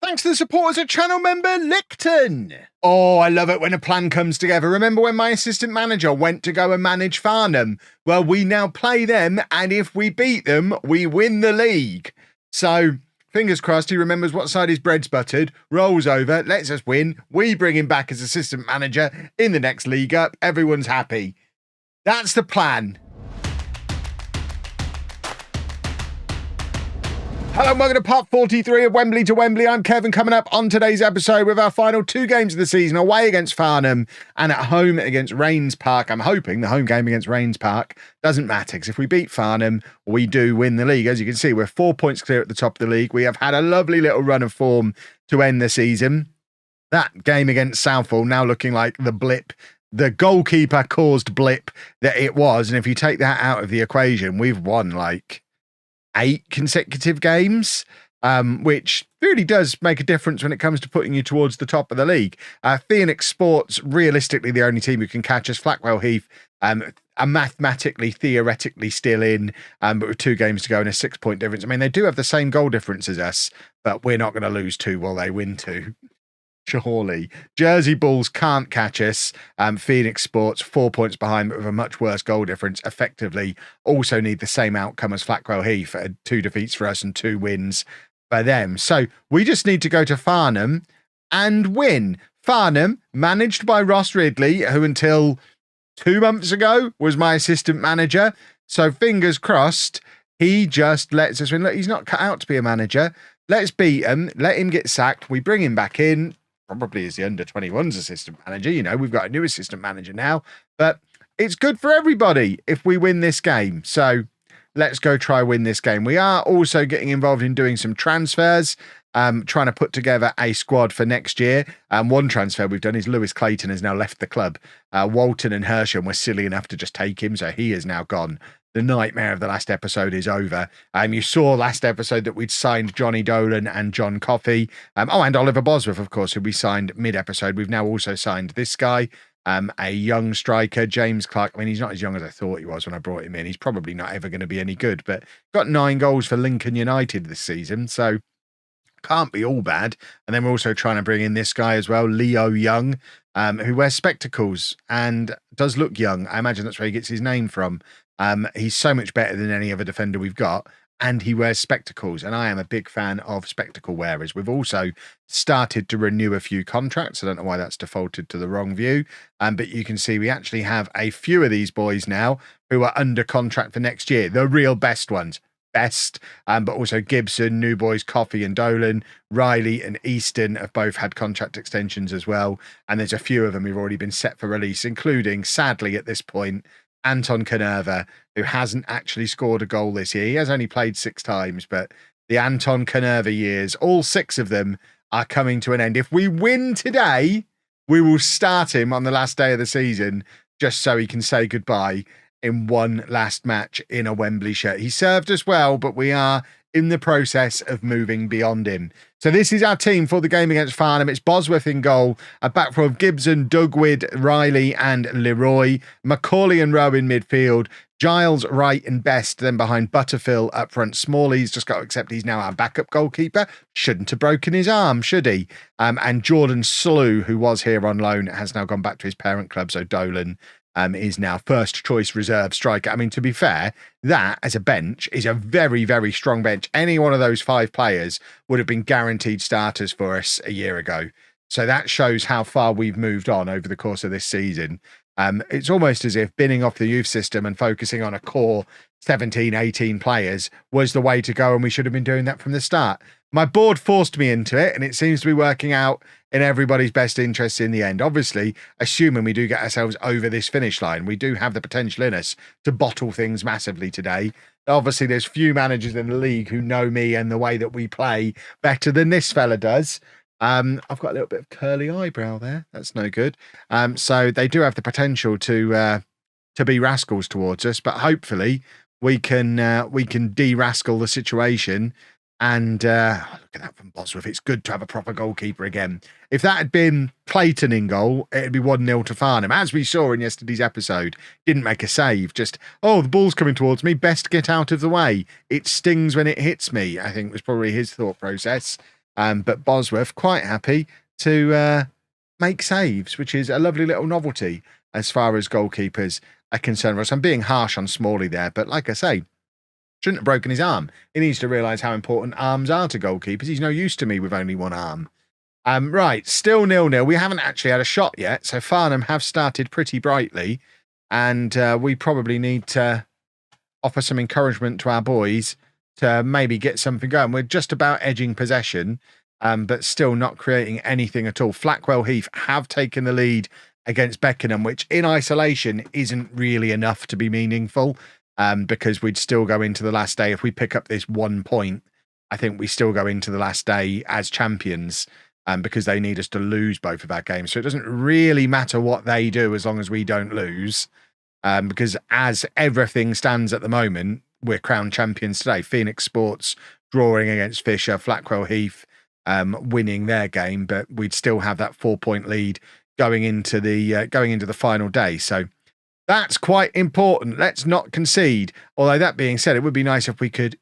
Thanks to the supporters at channel member Licton. Oh, I love it when a plan comes together. Remember when my assistant manager went to go and manage Farnham? Well, we now play them, and if we beat them, we win the league. So, fingers crossed he remembers what side his bread's buttered, rolls over, lets us win. We bring him back as assistant manager in the next league up. Everyone's happy. That's the plan. Hello and welcome to part 43 of Wembley to Wembley. I'm Kevin, coming up on today's episode with our final two games of the season, away against Farnham and at home against Rains Park. I'm hoping the home game against Rains Park doesn't matter, because if we beat Farnham, we do win the league. As you can see, we're 4 points clear at the top of the league. We have had a lovely little run of form to end the season. That game against Southall now looking like the blip, the goalkeeper caused blip that it was. And if you take that out of the equation, we've won like 8 consecutive games, which really does make a difference when it comes to putting you towards the top of the league. Phoenix Sports, realistically, the only team who can catch us. Flackwell Heath are mathematically, theoretically still in, but with 2 games to go and a 6-point difference. I mean, they do have the same goal difference as us, but we're not going to lose 2 while they win 2. Surely. Jersey Bulls can't catch us. Phoenix Sports 4 points behind, but with a much worse goal difference. Effectively, also need the same outcome as Flackwell Heath. 2 defeats for us and 2 wins for them. So we just need to go to Farnham and win. Farnham, managed by Ross Ridley, who until 2 months ago was my assistant manager. So fingers crossed, he just lets us win. Look, he's not cut out to be a manager. Let's beat him. Let him get sacked. We bring him back in. Probably as the under-21s assistant manager. You know, we've got a new assistant manager now, but it's good for everybody if we win this game. So let's go try win this game. We are also getting involved in doing some transfers, trying to put together a squad for next year. One transfer we've done is Lewis Clayton has now left the club. Walton and Hersham were silly enough to just take him, so he is now gone. The nightmare of the last episode is over. You saw last episode that we'd signed Johnny Dolan and John Coffey. And Oliver Bosworth, of course, who we signed mid-episode. We've now also signed this guy, a young striker, James Clark. I mean, he's not as young as I thought he was when I brought him in. He's probably not ever going to be any good, but got 9 goals for Lincoln United this season, so can't be all bad. And then we're also trying to bring in this guy as well, Leo Young, who wears spectacles and does look young. I imagine that's where he gets his name from. He's so much better than any other defender we've got, and he wears spectacles, and I am a big fan of spectacle wearers. We've also started to renew a few contracts. I don't know why that's defaulted to the wrong view, but you can see we actually have a few of these boys now who are under contract for next year, the real best ones. But also Gibson, New Boys, Coffey and Dolan, Riley and Easton have both had contract extensions as well, and there's a few of them who've already been set for release, including, sadly at this point, Anton Canerva, who hasn't actually scored a goal this year. He has only played 6 times, but the Anton Canerva years, all 6 of them, are coming to an end. If we win today, we will start him on the last day of the season, just so he can say goodbye in one last match in a Wembley shirt. He served us well, but we are in the process of moving beyond him. So this is our team for the game against Farnham. It's Bosworth in goal, a back row of Gibson, Dugwid, Riley and Leroy, Macaulay and Rowe in midfield, Giles, Wright and Best, then behind Butterfield up front. Smalley's just got to accept he's now our backup goalkeeper. Shouldn't have broken his arm, should he? And Jordan Slew, who was here on loan, has now gone back to his parent club, so Dolan is now first choice reserve striker. I mean, to be fair, that as a bench is a very, very strong bench. Any one of those 5 players would have been guaranteed starters for us a year ago. So that shows how far we've moved on over the course of this season. It's almost as if binning off the youth system and focusing on a core 17, 18 players was the way to go, and we should have been doing that from the start. My board forced me into it, and it seems to be working out in everybody's best interests in the end. Obviously, assuming we do get ourselves over this finish line, we do have the potential in us to bottle things massively today. Obviously, there's few managers in the league who know me and the way that we play better than this fella does. I've got a little bit of curly eyebrow there. That's no good. So they do have the potential to be rascals towards us, but hopefully we can de-rascal the situation. And look at that from Bosworth. It's good to have a proper goalkeeper again. If that had been Clayton in goal, it'd be 1-0 to Farnham. As we saw in yesterday's episode, didn't make a save. Just, oh, the ball's coming towards me. Best get out of the way. It stings when it hits me, I think was probably his thought process. But Bosworth quite happy to make saves, which is a lovely little novelty as far as goalkeepers are concerned. I'm being harsh on Smalley there, but like I say, shouldn't have broken his arm. He needs to realise how important arms are to goalkeepers. He's no use to me with only one arm. Right, still 0-0. We haven't actually had a shot yet, so Farnham have started pretty brightly, and we probably need to offer some encouragement to our boys to maybe get something going. We're just about edging possession, but still not creating anything at all. Flackwell Heath have taken the lead against Beckenham, which in isolation isn't really enough to be meaningful, because we'd still go into the last day. If we pick up this 1 point, I think we still go into the last day as champions, because they need us to lose both of our games. So it doesn't really matter what they do as long as we don't lose, because as everything stands at the moment, we're crowned champions today. Phoenix Sports drawing against Fisher, Flackwell Heath winning their game, but we'd still have that 4-point lead going into the final day. So that's quite important. Let's not concede. Although that being said, it would be nice if we could,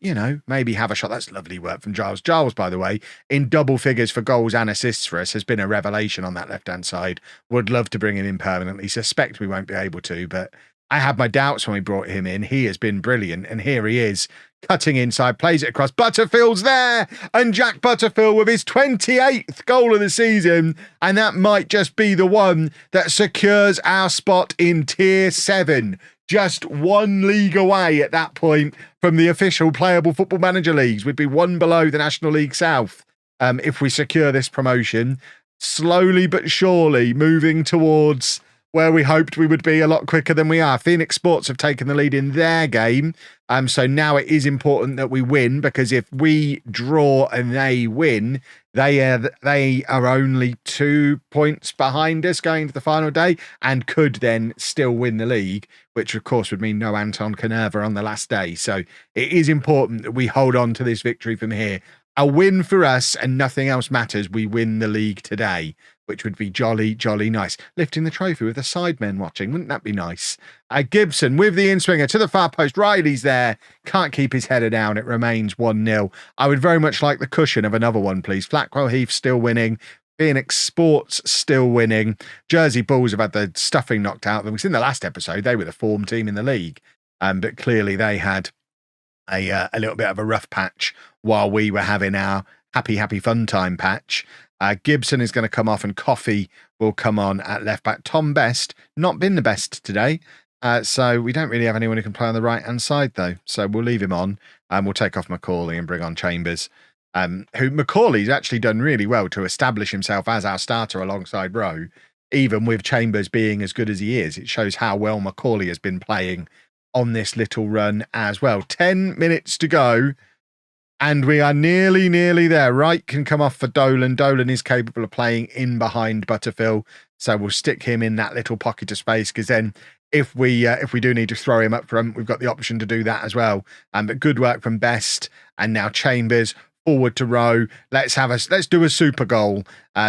maybe have a shot. That's lovely work from Giles. Giles, by the way, in double figures for goals and assists for us, has been a revelation on that left-hand side. Would love to bring him in permanently. Suspect we won't be able to, but I had my doubts when we brought him in. He has been brilliant, and here he is, cutting inside, plays it across. Butterfield's there, and Jack Butterfield with his 28th goal of the season, and that might just be the one that secures our spot in Tier 7. Just one league away at that point from the official playable Football Manager leagues. We'd be one below the National League South if we secure this promotion. Slowly but surely moving towards where we hoped we would be a lot quicker than we are. Phoenix Sports have taken the lead in their game. So now it is important that we win, because if we draw and they win, they are only 2 points behind us going to the final day and could then still win the league, which of course would mean no Anton Canerva on the last day. So it is important that we hold on to this victory from here. A win for us and nothing else matters. We win the league today, which would be jolly, jolly nice. Lifting the trophy with the sidemen watching. Wouldn't that be nice? Gibson with the in-swinger to the far post. Riley's there. Can't keep his header down. It remains 1-0. I would very much like the cushion of another one, please. Flackwell Heath still winning. Phoenix Sports still winning. Jersey Bulls have had the stuffing knocked out of them. Because in the last episode, they were the form team in the league. But clearly they had a little bit of a rough patch while we were having our happy fun time patch. Gibson is going to come off and Coffey will come on at left back. Tom Best, not been the best today. So we don't really have anyone who can play on the right hand side though. So we'll leave him on and we'll take off Macaulay and bring on Chambers. Who Macaulay's actually done really well to establish himself as our starter alongside Rowe, even with Chambers being as good as he is. It shows how well Macaulay has been playing on this little run as well. 10 minutes to go. And we are nearly there. Wright can come off for Dolan. Dolan is capable of playing in behind Butterfield. So we'll stick him in that little pocket of space, because then if we do need to throw him up front, we've got the option to do that as well. But good work from Best. And now Chambers forward to Rowe. Let's do a super goal.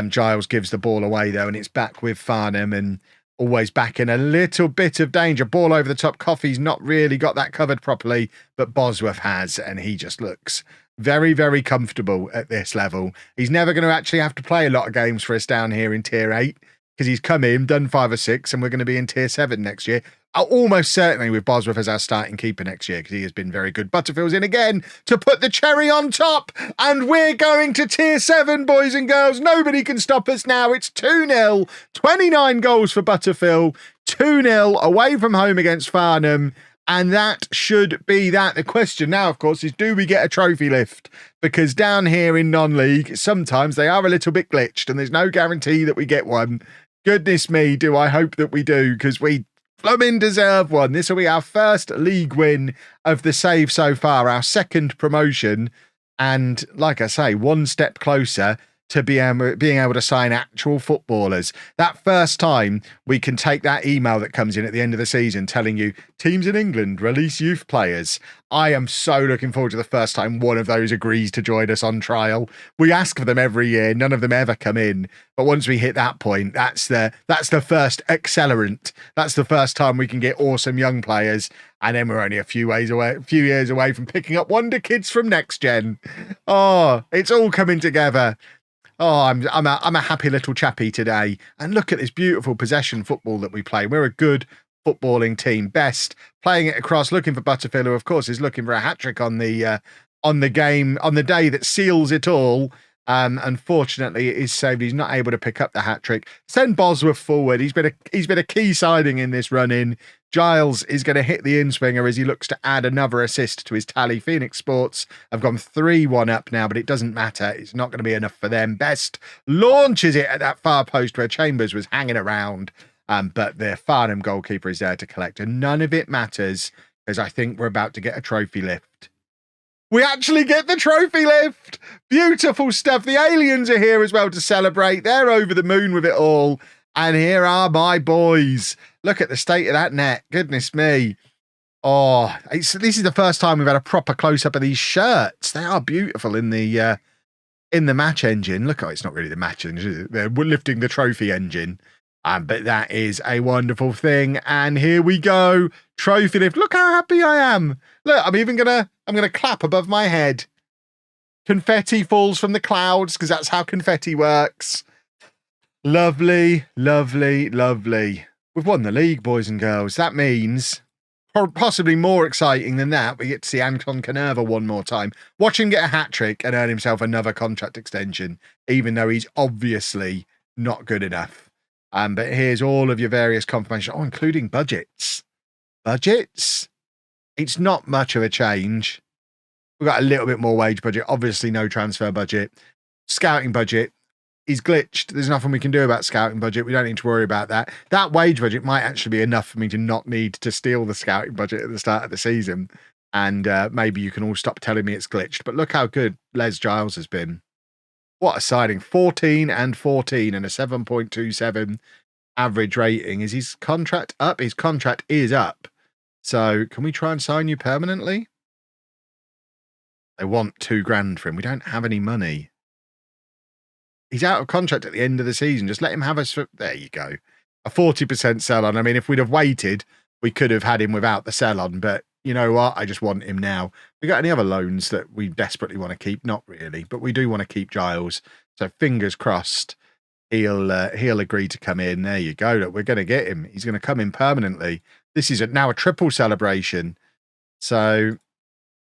Giles gives the ball away though, and it's back with Farnham, and always back in a little bit of danger. Ball over the top. Coffey's not really got that covered properly, but Bosworth has, and he just looks very, very comfortable at this level. He's never going to actually have to play a lot of games for us down here in Tier 8, because he's come in, done 5 or 6, and we're going to be in Tier 7 next year. Almost certainly with Bosworth as our starting keeper next year, because he has been very good. Butterfield's in again to put the cherry on top, and we're going to Tier 7, boys and girls. Nobody can stop us now. It's 2-0, 29 goals for Butterfield, 2-0 away from home against Farnham, and that should be that. The question now, of course, is do we get a trophy lift? Because down here in non-league, sometimes they are a little bit glitched, and there's no guarantee that we get one. Goodness me, do I hope that we do, because we Flumin deserve one. This will be our first league win of the save so far, our second promotion. And like I say, one step closer to being able to sign actual footballers. That first time we can take that email that comes in at the end of the season telling you teams in England release youth players. I am so looking forward to the first time one of those agrees to join us on trial. We ask for them every year. None of them ever come in. But once we hit that point, that's the first accelerant. That's the first time we can get awesome young players. And then we're only a few years away from picking up wonder kids from next gen. Oh, it's all coming together. Oh, I'm a happy little chappy today. And look at this beautiful possession football that we play. We're a good footballing team. Best playing it across, looking for Butterfield, who of course is looking for a hat-trick on the day that seals it all. Unfortunately, it is saved. He's not able to pick up the hat-trick. Send Bosworth forward. He's been a key signing in this run-in. Giles is going to hit the in-swinger as he looks to add another assist to his tally. Phoenix Sports have gone 3-1 up now, but it doesn't matter. It's not going to be enough for them. Best launches it at that far post where Chambers was hanging around. But the Farnham goalkeeper is there to collect. And none of it matters because I think we're about to get a trophy lift. We actually get the trophy lift. Beautiful stuff. The aliens are here as well to celebrate. They're over the moon with it all. And here are my boys. Look at the state of that net. Goodness me. Oh, this is the first time we've had a proper close-up of these shirts. They are beautiful in the match engine. Look, it's not really the match engine, is it? They're lifting the trophy engine. But that is a wonderful thing. And here we go. Trophy lift. Look how happy I am. Look, I'm gonna clap above my head. Confetti falls from the clouds because that's how confetti works. Lovely, lovely, lovely. We've won the league, boys and girls. That means, possibly more exciting than that, we get to see Anton Canerva one more time. Watch him get a hat-trick and earn himself another contract extension, even though he's obviously not good enough. But here's all of your various confirmations. Oh, including budgets. Budgets? It's not much of a change. We've got a little bit more wage budget. Obviously, no transfer budget. Scouting budget is glitched. There's nothing we can do about scouting budget. We don't need to worry about that. That wage budget might actually be enough for me to not need to steal the scouting budget at the start of the season. And maybe you can all stop telling me it's glitched. But look how good Les Giles has been. What a signing. 14 and 14 and a 7.27 average rating. Is his contract up? His contract is up. So can we try and sign you permanently? They want $2,000 for him. We don't have any money. He's out of contract at the end of the season. Just let him have us for... There you go. A 40% sell-on. I mean, if we'd have waited, we could have had him without the sell-on. But you know what? I just want him now. We got any other loans that we desperately want to keep? Not really. But we do want to keep Giles. So fingers crossed he'll agree to come in. There you go. Look, we're going to get him. He's going to come in permanently. This is now a triple celebration. So,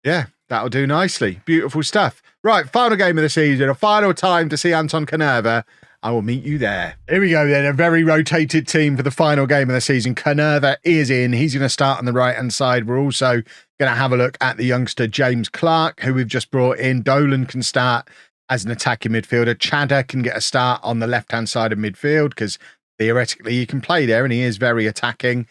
yeah, that'll do nicely. Beautiful stuff. Right, final game of the season. A final time to see Anton Canerva. I will meet you there. Here we go then. A very rotated team for the final game of the season. Canerva is in. He's going to start on the right-hand side. We're also going to have a look at the youngster James Clark, who we've just brought in. Dolan can start as an attacking midfielder. Chadder can get a start on the left-hand side of midfield because theoretically he can play there and he is very attacking.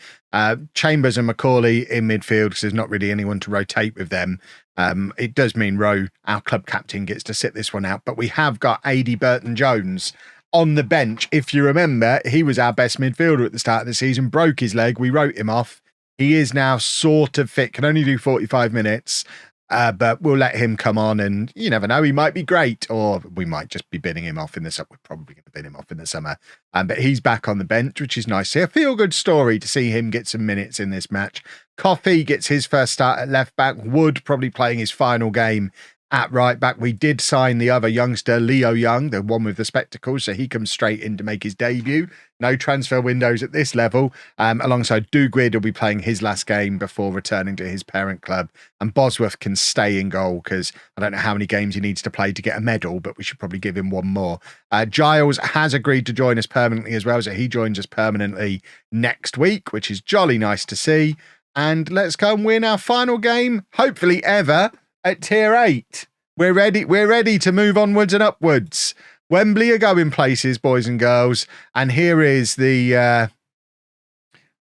Chambers and Macaulay in midfield because there's not really anyone to rotate with them. It does mean Rowe, our club captain, gets to sit this one out. But we have got A.D. Burton-Jones on the bench. If you remember, he was our best midfielder at the start of the season, broke his leg. We wrote him off. He is now sort of fit, can only do 45 minutes. But we'll let him come on and you never know, he might be great or we might just be binning him off in the summer. We're probably going to bin him off in the summer. But he's back on the bench, which is nice. A feel-good story to see him get some minutes in this match. Coffey gets his first start at left back. Wood probably playing his final game at right back. We did sign the other youngster, Leo Young, the one with the spectacles, so he comes straight in to make his debut. No transfer windows at this level. Alongside Dugwid will be playing his last game before returning to his parent club. And Bosworth can stay in goal because I don't know how many games he needs to play to get a medal, but we should probably give him one more. Giles has agreed to join us permanently as well, so he joins us permanently next week, which is jolly nice to see. And let's go and win our final game, hopefully ever, at Tier 8. We're ready to move onwards and upwards. Wembley are going places, boys and girls. And here is the,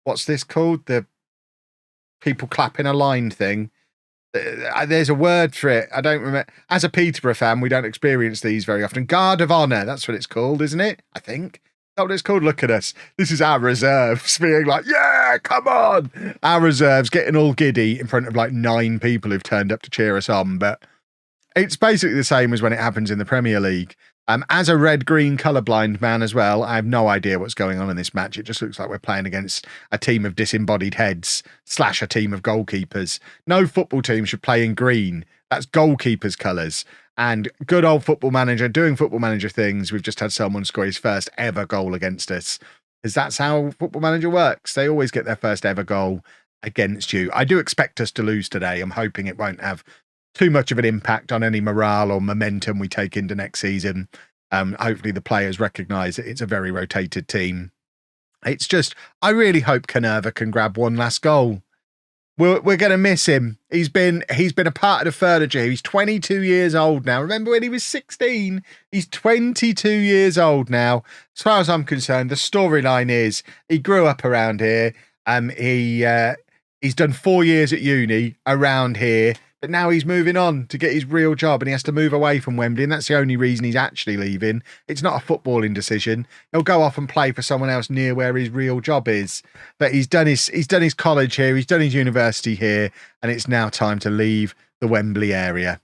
what's this called? The people clapping a line thing. There's a word for it. I don't remember. As a Peterborough fan, we don't experience these very often. Guard of Honour, that's what it's called, isn't it? I think. That's what it's called. Look at us. This is our reserves being like, yeah, come on. Our reserves getting all giddy in front of like 9 people who've turned up to cheer us on. But it's basically the same as when it happens in the Premier League. As a red-green colourblind man as well, I have no idea what's going on in this match. It just looks like we're playing against a team of disembodied heads / a team of goalkeepers. No football team should play in green. That's goalkeepers' colours. And good old Football Manager doing Football Manager things. We've just had someone score his first ever goal against us. Because that's how Football Manager works. They always get their first ever goal against you. I do expect us to lose today. I'm hoping it won't have too much of an impact on any morale or momentum we take into next season. Hopefully the players recognise that it's a very rotated team. It's just, I really hope Canerva can grab one last goal. We're going to miss him. He's been a part of the furniture. He's 22 years old now. Remember when he was 16? He's 22 years old now. As far as I'm concerned, the storyline is he grew up around here. He's done 4 years at uni around here. But now he's moving on to get his real job and he has to move away from Wembley. And that's the only reason he's actually leaving. It's not a footballing decision. He'll go off and play for someone else near where his real job is. But he's done his college here. He's done his university here. And it's now time to leave the Wembley area.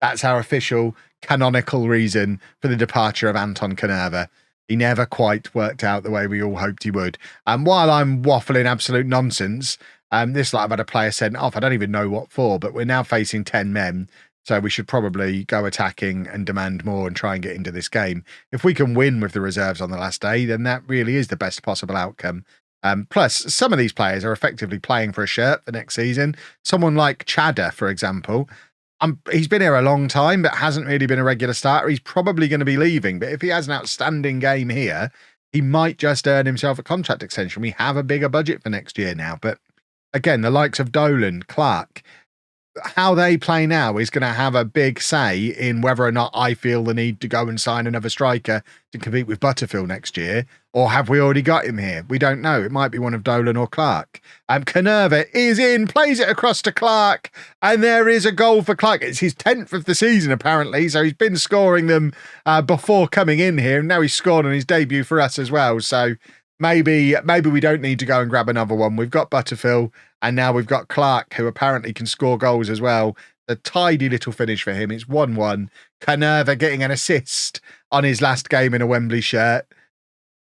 That's our official canonical reason for the departure of Anton Canerva. He never quite worked out the way we all hoped he would. And while I'm waffling absolute nonsense, this like I've had a player sent off. I don't even know what for, but we're now facing 10 men. So we should probably go attacking and demand more and try and get into this game. If we can win with the reserves on the last day, then that really is the best possible outcome. Plus, some of these players are effectively playing for a shirt for next season. Someone like Chadder, for example, he's been here a long time, but hasn't really been a regular starter. He's probably going to be leaving. But if he has an outstanding game here, he might just earn himself a contract extension. We have a bigger budget for next year now, but again, the likes of Dolan, Clark, how they play now is going to have a big say in whether or not I feel the need to go and sign another striker to compete with Butterfield next year, or have we already got him here? We don't know. It might be one of Dolan or Clark. Canerva is in, plays it across to Clark, and there is a goal for Clark. It's his 10th of the season, apparently, so he's been scoring them before coming in here, and now he's scored on his debut for us as well, so Maybe we don't need to go and grab another one. We've got Butterfield, and now we've got Clark, who apparently can score goals as well. A tidy little finish for him. It's 1-1. Canerva getting an assist on his last game in a Wembley shirt.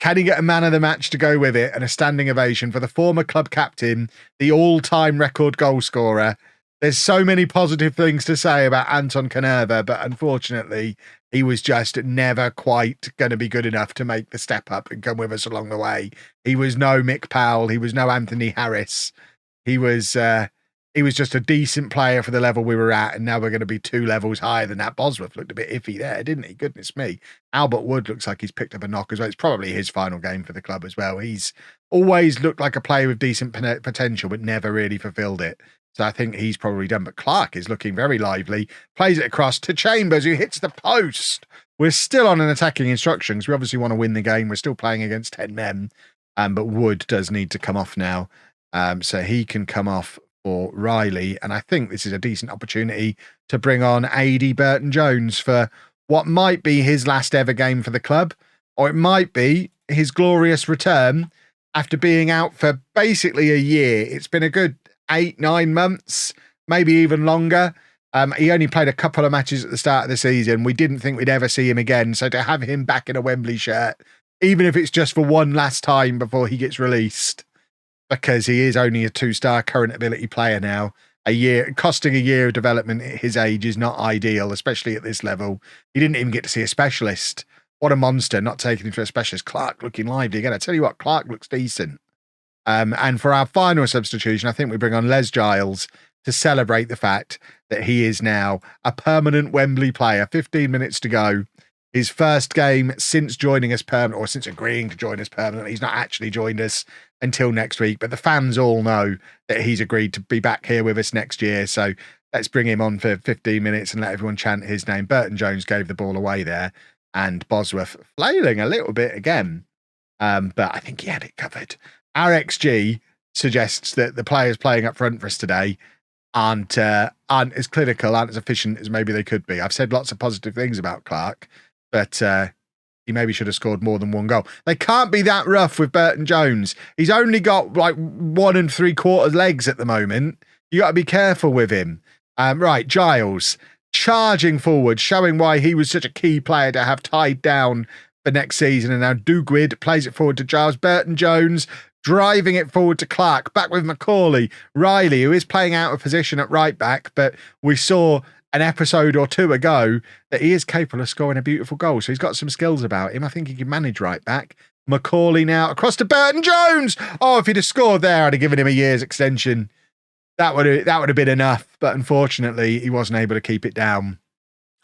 Can he get a man of the match to go with it? And a standing ovation for the former club captain, the all-time record goal scorer. There's so many positive things to say about Anton Canerva, but unfortunately, he was just never quite going to be good enough to make the step up and come with us along the way. He was no Mick Powell. He was no Anthony Harris. He was just a decent player for the level we were at, and now we're going to be 2 levels higher than that. Bosworth looked a bit iffy there, didn't he? Goodness me. Albert Wood looks like he's picked up a knock as well. It's probably his final game for the club as well. He's always looked like a player with decent potential, but never really fulfilled it. So I think he's probably done. But Clark is looking very lively. Plays it across to Chambers, who hits the post. We're still on an attacking instruction because we obviously want to win the game. We're still playing against 10 men. But Wood does need to come off now. So he can come off for Riley. And I think this is a decent opportunity to bring on AD Burton-Jones for what might be his last ever game for the club. Or it might be his glorious return after being out for basically a year. It's been a good 8-9 months, maybe even longer. He only played a couple of matches at the start of the season. We didn't think we'd ever see him again. So to have him back in a Wembley shirt, even if it's just for one last time before he gets released, because he is only a 2-star current ability player now, costing a year of development at his age is not ideal, especially at this level. He didn't even get to see a specialist. What a monster, not taking him to a specialist. Clark looking lively again. I tell you what, Clark looks decent. And for our final substitution, I think we bring on Les Giles to celebrate the fact that he is now a permanent Wembley player. 15 minutes to go. His first game since joining us permanently, or since agreeing to join us permanently. He's not actually joined us until next week, but the fans all know that he's agreed to be back here with us next year. So let's bring him on for 15 minutes and let everyone chant his name. Burton-Jones gave the ball away there, and Bosworth flailing a little bit again. But I think he had it covered. Our XG suggests that the players playing up front for us today aren't as clinical, aren't as efficient as maybe they could be. I've said lots of positive things about Clark, but he maybe should have scored more than one goal. They can't be that rough with Burton Jones. He's only got like 1 3/4 legs at the moment. You got to be careful with him. Right, Giles charging forward, showing why he was such a key player to have tied down for next season. And now Dugwid plays it forward to Giles. Burton Jones driving it forward to Clark, back with Macaulay. Riley, who is playing out of position at right back, but we saw an episode or two ago that he is capable of scoring a beautiful goal. So he's got some skills about him. I think he can manage right back. Macaulay now across to Burton Jones. Oh, if he'd have scored there, I'd have given him a year's extension. That would have been enough. But unfortunately, he wasn't able to keep it down.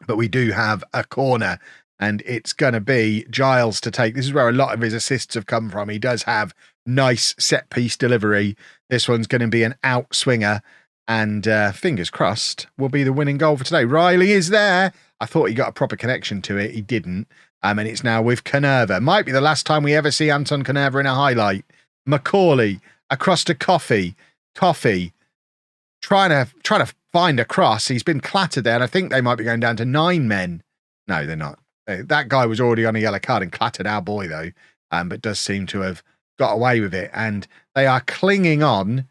But we do have a corner, and it's going to be Giles to take. This is where a lot of his assists have come from. He does have nice set-piece delivery. This one's going to be an outswinger, and fingers crossed will be the winning goal for today. Riley is there. I thought he got a proper connection to it. He didn't. And it's now with Canerva. Might be the last time we ever see Anton Canerva in a highlight. Macaulay across to Coffey. Coffey trying to find a cross. He's been clattered there, and I think they might be going down to 9 men. No, they're not. That guy was already on a yellow card and clattered our boy, though, but does seem to have got away with it. And they are clinging on.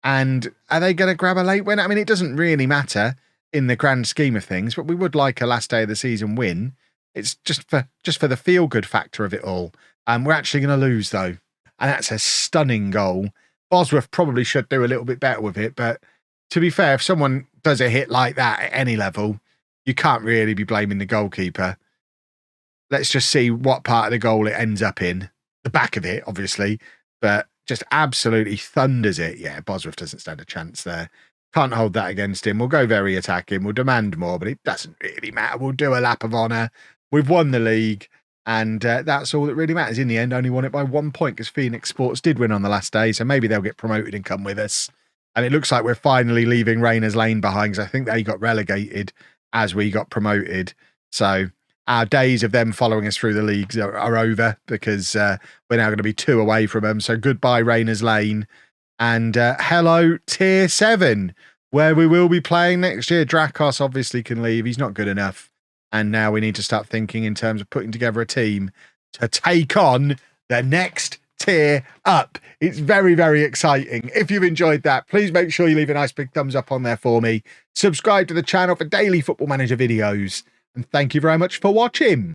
And are they going to grab a late win? I mean, it doesn't really matter in the grand scheme of things, but we would like a last day of the season win. It's just for the feel-good factor of it all. We're actually going to lose, though. And that's a stunning goal. Bosworth probably should do a little bit better with it, but to be fair, if someone does a hit like that at any level, you can't really be blaming the goalkeeper. Let's just see what part of the goal it ends up in. The back of it, obviously, but just absolutely thunders it. Yeah, Bosworth doesn't stand a chance there. Can't hold that against him. We'll go very attacking. We'll demand more, but it doesn't really matter. We'll do a lap of honour. We've won the league, and that's all that really matters. In the end, only won it by 1 point because Phoenix Sports did win on the last day, so maybe they'll get promoted and come with us. And it looks like we're finally leaving Rayners Lane behind, because I think they got relegated as we got promoted. So our days of them following us through the leagues are over, because we're now going to be 2 away from them. So goodbye, Rayners Lane. And hello, Tier 7, where we will be playing next year. Drakos obviously can leave. He's not good enough. And now we need to start thinking in terms of putting together a team to take on the next tier up. It's very, very exciting. If you've enjoyed that, please make sure you leave a nice big thumbs up on there for me. Subscribe to the channel for daily Football Manager videos. And thank you very much for watching.